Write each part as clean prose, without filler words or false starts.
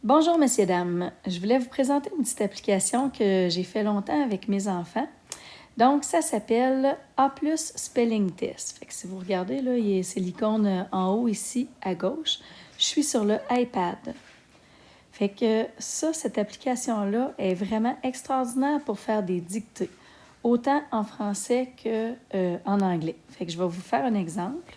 Bonjour, messieurs, dames. Je voulais vous présenter une petite application que j'ai fait longtemps avec mes enfants. Donc, ça s'appelle A+ Spelling Test. Fait que si vous regardez, là, c'est l'icône en haut ici à gauche. Je suis sur le iPad. Fait que ça, cette application-là est vraiment extraordinaire pour faire des dictées, autant en français qu'en anglais. Fait que je vais vous faire un exemple.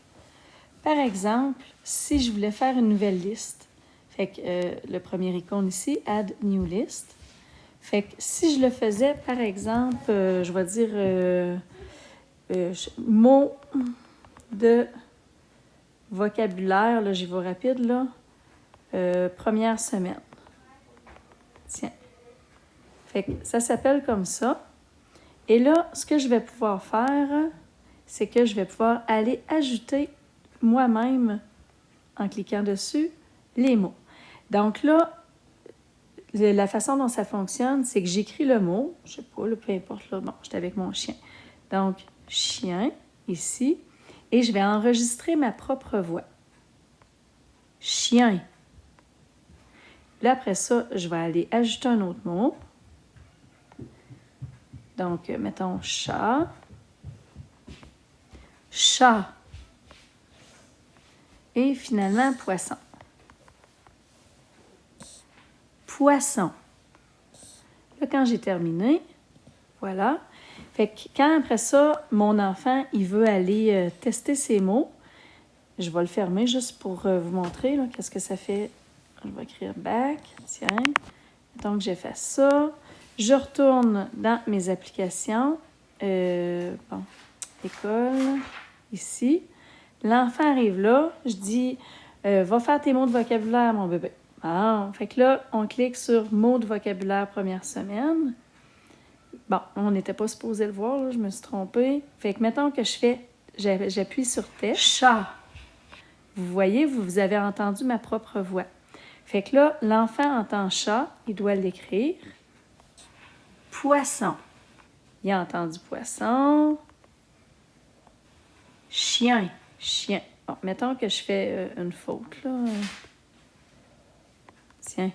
Par exemple, si je voulais faire une nouvelle liste, fait que le premier icône ici, Add New List. Fait que si je le faisais, par exemple, je vais dire mots de vocabulaire, là, j'y vais rapide, là. Première semaine. Tiens. Fait que ça s'appelle comme ça. Et là, ce que je vais pouvoir faire, c'est que je vais pouvoir aller ajouter moi-même, en cliquant dessus, les mots. Donc là, la façon dont ça fonctionne, c'est que j'écris le mot, je sais pas, là, peu importe, là, bon, j'étais avec mon chien. Donc, chien, ici, et je vais enregistrer ma propre voix. Chien. Là, après ça, je vais aller ajouter un autre mot. Donc, mettons chat. Chat. Et finalement, poisson. Poisson. Là, quand j'ai terminé, voilà. Fait que quand après ça, mon enfant, il veut aller tester ses mots, je vais le fermer juste pour vous montrer qu'est-ce que ça fait. Je vais écrire back, tiens. Donc, j'ai fait ça. Je retourne dans mes applications. Bon, école, ici. L'enfant arrive là. Je dis, va faire tes mots de vocabulaire, mon bébé. Bon, fait que là, on clique sur mots de vocabulaire première semaine. Bon, on n'était pas supposé le voir, là, je me suis trompée. Fait que mettons que j'appuie sur test. Chat. Vous voyez, vous avez entendu ma propre voix. Fait que là, l'enfant entend chat, il doit l'écrire. Poisson. Il a entendu poisson. Chien. Chien. Bon, mettons que je fais une faute, là. Tiens.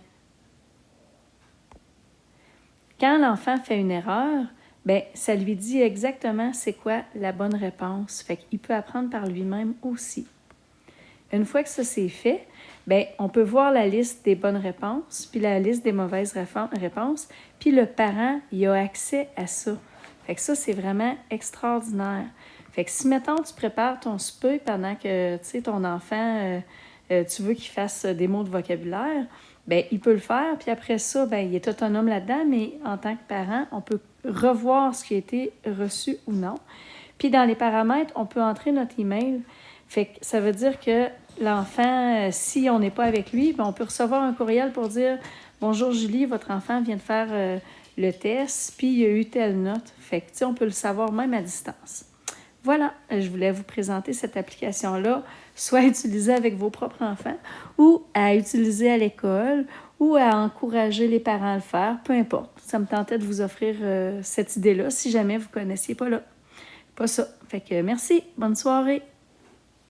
Quand l'enfant fait une erreur, ben ça lui dit exactement c'est quoi la bonne réponse. Fait qu'il peut apprendre par lui-même aussi. Une fois que ça c'est fait, ben on peut voir la liste des bonnes réponses, puis la liste des mauvaises réponses, puis le parent, il a accès à ça. Fait que ça, c'est vraiment extraordinaire. Fait que si, mettons, tu prépares ton souper pendant que, tu sais, ton enfant, tu veux qu'il fasse des mots de vocabulaire, bien, il peut le faire, puis après ça, bien, il est autonome là-dedans, mais en tant que parent, on peut revoir ce qui a été reçu ou non. Puis dans les paramètres, on peut entrer notre email. Fait que ça veut dire que l'enfant, si on n'est pas avec lui, bien, on peut recevoir un courriel pour dire « Bonjour Julie, votre enfant vient de faire le test, puis il a eu telle note. » Fait que, tu sais, on peut le savoir même à distance. Voilà, je voulais vous présenter cette application-là, soit utilisée avec vos propres enfants ou à utiliser à l'école ou à encourager les parents à le faire, peu importe. Ça me tentait de vous offrir cette idée-là si jamais vous ne connaissiez pas ça. Fait que merci, bonne soirée.